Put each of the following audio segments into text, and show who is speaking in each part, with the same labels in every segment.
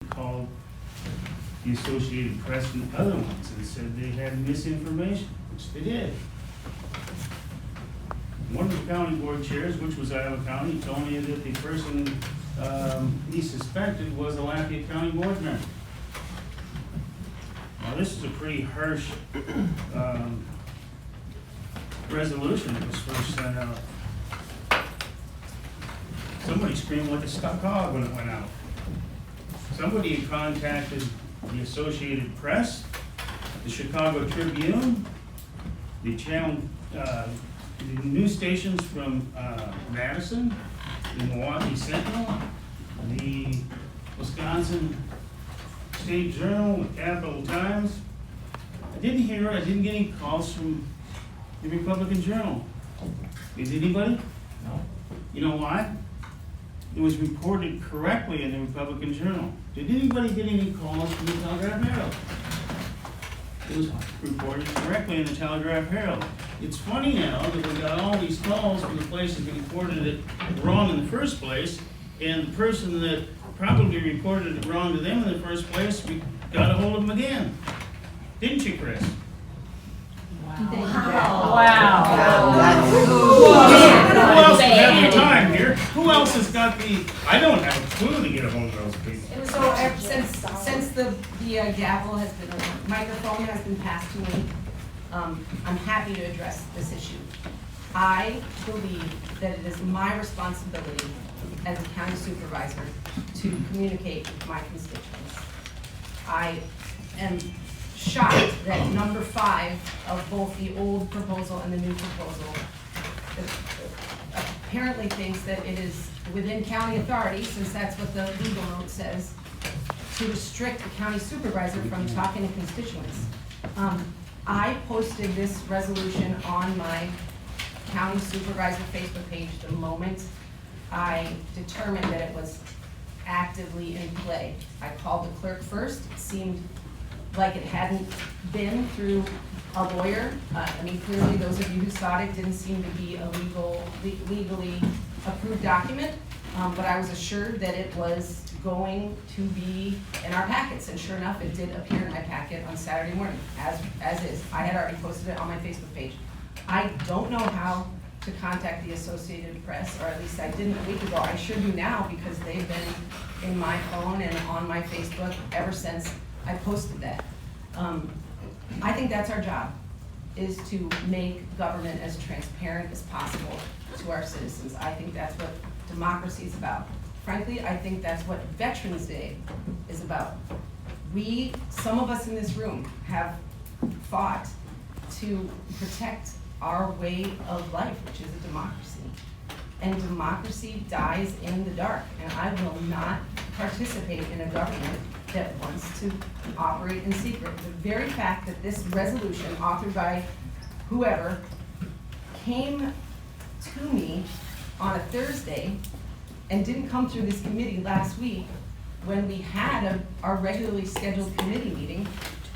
Speaker 1: called the Associated Press and other ones and said they had misinformation, which they did. One of the county board chairs, which was Iowa County, told me that the person he suspected was a Lafayette County board member. Now, this is a pretty harsh resolution that was first sent out. Somebody screamed like a stuck hog when it went out. Somebody had contacted the Associated Press, the Chicago Tribune, the the news stations from Madison, the Milwaukee Sentinel, the Wisconsin State Journal, the Capital Times. I didn't get any calls from the Republican Journal. Did anybody?
Speaker 2: No.
Speaker 1: You know why? It was reported correctly in the Republican Journal. Did anybody get any calls from the Telegraph Herald? It was reported correctly in the Telegraph Herald. It's funny now that we got all these calls from the places that reported it wrong in the first place, and the person that probably reported it wrong to them in the first place, we got a hold of them again. Didn't you, Chris?
Speaker 3: Wow.
Speaker 1: Who else is having a time here? Who else has got the, I don't have a clue to get a hold of those people.
Speaker 3: So since the gavel has been, microphone has been passed to me, I'm happy to address this issue. I believe that it is my responsibility as a county supervisor to communicate with my constituents. I am shocked that number 5 of both the old proposal and the new proposal apparently thinks that it is within county authority, since that's what the legal note says, to restrict the county supervisor from talking to constituents. I posted this resolution on my county supervisor Facebook page the moment I determined that it was actively in play. I called the clerk first. It seemed like it hadn't been through a lawyer. I mean, clearly those of you who saw it didn't seem to be a legally approved document, but I was assured that it was going to be in our packets, and sure enough, it did appear in my packet on Saturday morning, as is. I had already posted it on my Facebook page. I don't know how to contact the Associated Press, or at least I didn't a week ago. I sure do now, because they've been in my phone and on my Facebook ever since I posted that. I think that's our job, is to make government as transparent as possible to our citizens. I think that's what democracy is about. Frankly, I think that's what Veterans Day is about. Some of us in this room have fought to protect our way of life, which is a democracy. And democracy dies in the dark, and I will not participate in a government that wants to operate in secret. The very fact that this resolution, authored by whoever, came to me on a Thursday and didn't come through this committee last week when we had our regularly scheduled committee meeting,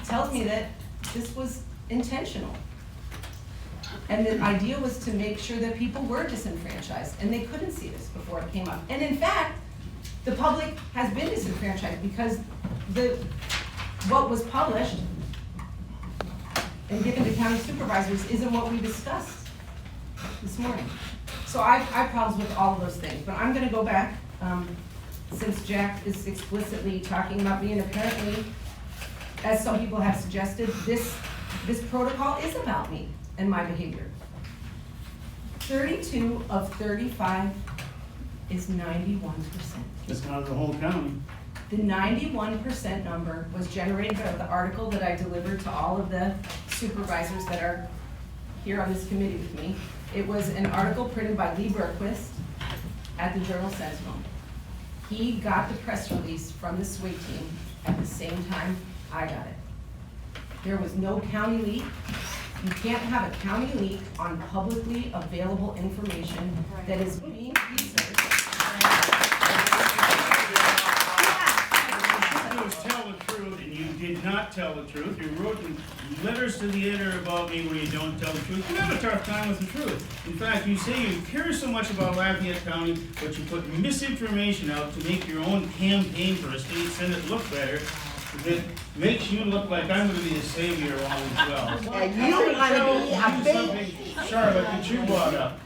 Speaker 3: tells me that this was intentional. And the idea was to make sure that people were disenfranchised, and they couldn't see this before it came up. And in fact, the public has been disenfranchised because what was published and given to county supervisors isn't what we discussed this morning. So I have problems with all of those things, but I'm gonna go back, since Jack is explicitly talking about me, and apparently, as some people have suggested, this protocol is about me and my behavior. 32 of 35 is 91%.
Speaker 1: That's not the whole county.
Speaker 3: The 91% number was generated by the article that I delivered to all of the supervisors that are here on this committee with me. It was an article printed by Lee Berquist at the Journal-Sentinel. He got the press release from the SWIGG team at the same time I got it. There was no county leak. You can't have a county leak on publicly available information that is being researched.
Speaker 1: Tell the truth, and you did did not tell the truth. You wrote letters to the editor about me where you don't tell the truth. You have a tough time with the truth. In fact, you say you care so much about Lafayette County, but you put misinformation out to make your own campaign for a state senate look better. That makes you look like I'm going to be the savior of all as well.
Speaker 2: And you want to be a big...
Speaker 1: Something, Charlotte, that you brought up.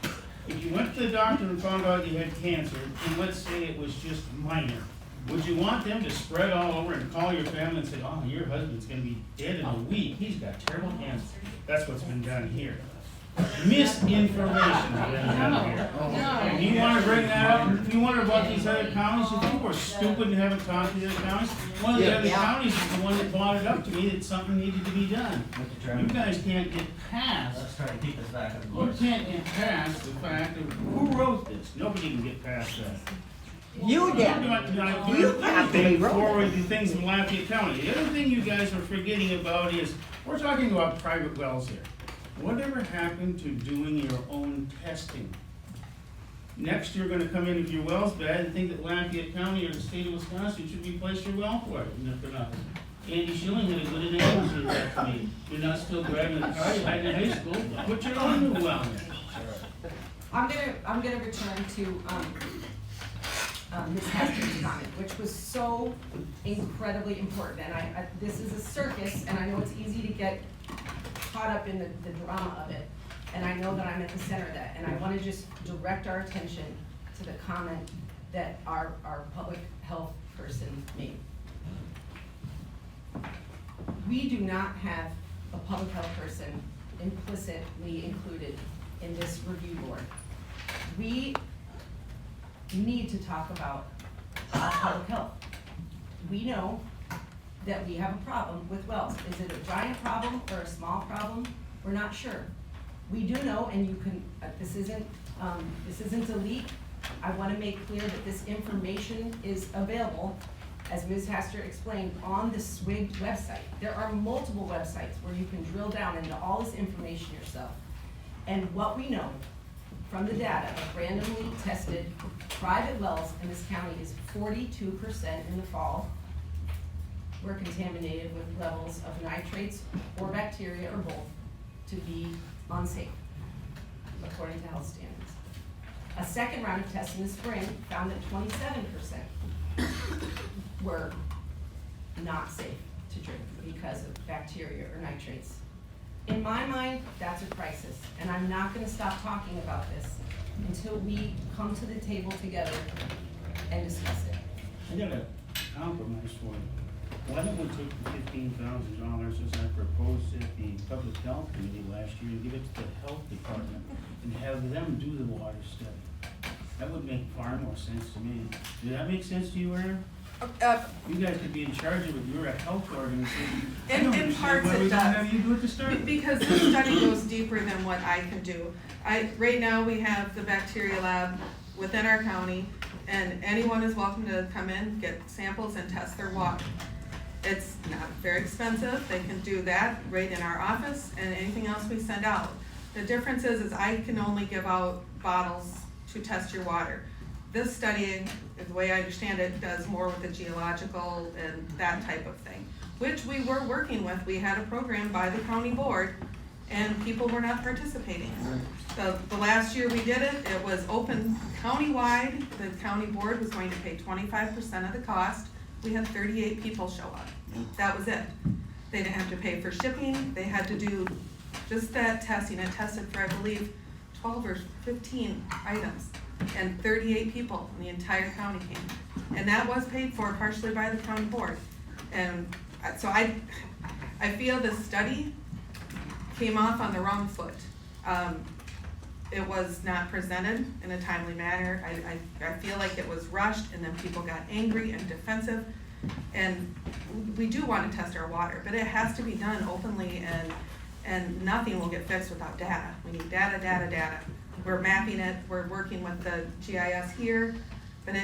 Speaker 1: If you went to the doctor and found out you had cancer, and let's say it was just minor, would you want them to spread all over and call your family and say, oh, your husband's going to be dead in a week, he's got terrible cancer? That's what's been done here. Misinformation has been done here. And you want to bring that up? If you wonder about these other counties, you think we're stupid and haven't talked to the other counties? One of the other counties is the one that brought it up to me that something needed to be done. You guys can't get past.
Speaker 4: Let's try to keep this back on
Speaker 1: You
Speaker 4: course.
Speaker 1: can't get past the fact of who wrote this. Nobody can get past that.
Speaker 2: You did. You practically wrote
Speaker 1: Forward
Speaker 2: it.
Speaker 1: the things in Lafayette County. The other thing you guys are forgetting about is, we're talking about private wells here. Whatever happened to doing your own testing? Next, you're gonna come in if your well's bad and think that Lafayette County or the state of Wisconsin should replace your well for it, and if they're not. Andy Schilling had a good analogy of that to me. You're not still driving the car you had in high school, put your own new well in.
Speaker 3: I'm gonna return to, Ms. Haskins' comment, which was so incredibly important, and this is a circus, and I know it's easy to get caught up in the drama of it, and I know that I'm at the center of that, and I wanna just direct our attention to the comment that our public health person made. We do not have a public health person implicitly included in this review board. We need to talk about public health. We know that we have a problem with wells. Is it a giant problem or a small problem? We're not sure. We do know, and you can, this isn't a leak. I wanna make clear that this information is available, as Ms. Hester explained, on the SWIGG website. There are multiple websites where you can drill down into all this information yourself. And what we know from the data of randomly tested private wells in this county is 42% in the fall were contaminated with levels of nitrates or bacteria or both to be unsafe, according to health standards. A second round of tests in the spring found that 27% were not safe to drink because of bacteria or nitrates. In my mind, that's a crisis, and I'm not gonna stop talking about this until we come to the table together and discuss it.
Speaker 1: I got a compromise for you. Why don't we take the $15,000 as I proposed at the Public Health Committee last year and give it to the Health Department and have them do the water study? That would make far more sense to me. Does that make sense to you, Aaron? You guys could be in charge of it, you're a health organization. I don't
Speaker 5: In
Speaker 1: understand
Speaker 5: parts
Speaker 1: why we
Speaker 5: it
Speaker 1: don't
Speaker 5: does.
Speaker 1: have you do it to start with.
Speaker 5: Because the study goes deeper than what I can do. Right now, we have the bacteria lab within our county, and anyone is welcome to come in, get samples, and test their water. It's not very expensive, they can do that right in our office, and anything else we send out. The difference is I can only give out bottles to test your water. This study, the way I understand it, does more with the geological and that type of thing, which we were working with. We had a program by the county board, and people were not participating. The last year we did it, it was open countywide. The county board was going to pay 25% of the cost. We had 38 people show up. That was it. They didn't have to pay for shipping. They had to do just that testing. It tested for, I believe, 12 or 15 items. And 38 people in the entire county came. And that was paid for partially by the county board. And so I feel this study came off on the wrong foot. It was not presented in a timely manner. I feel like it was rushed, and then people got angry and defensive. And we do want to test our water, but it has to be done openly, and nothing will get fixed without data. We need data, data, data. We're mapping it, we're working with the GIS here, but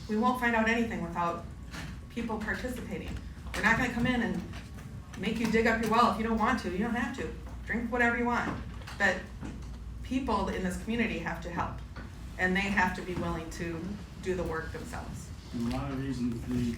Speaker 5: we won't find out anything without people participating. We're not gonna come in and make you dig up your well if you don't want to. You don't have to. Drink whatever you want. But people in this community have to help, and they have to be willing to do the work themselves.
Speaker 1: And a lot of reasons the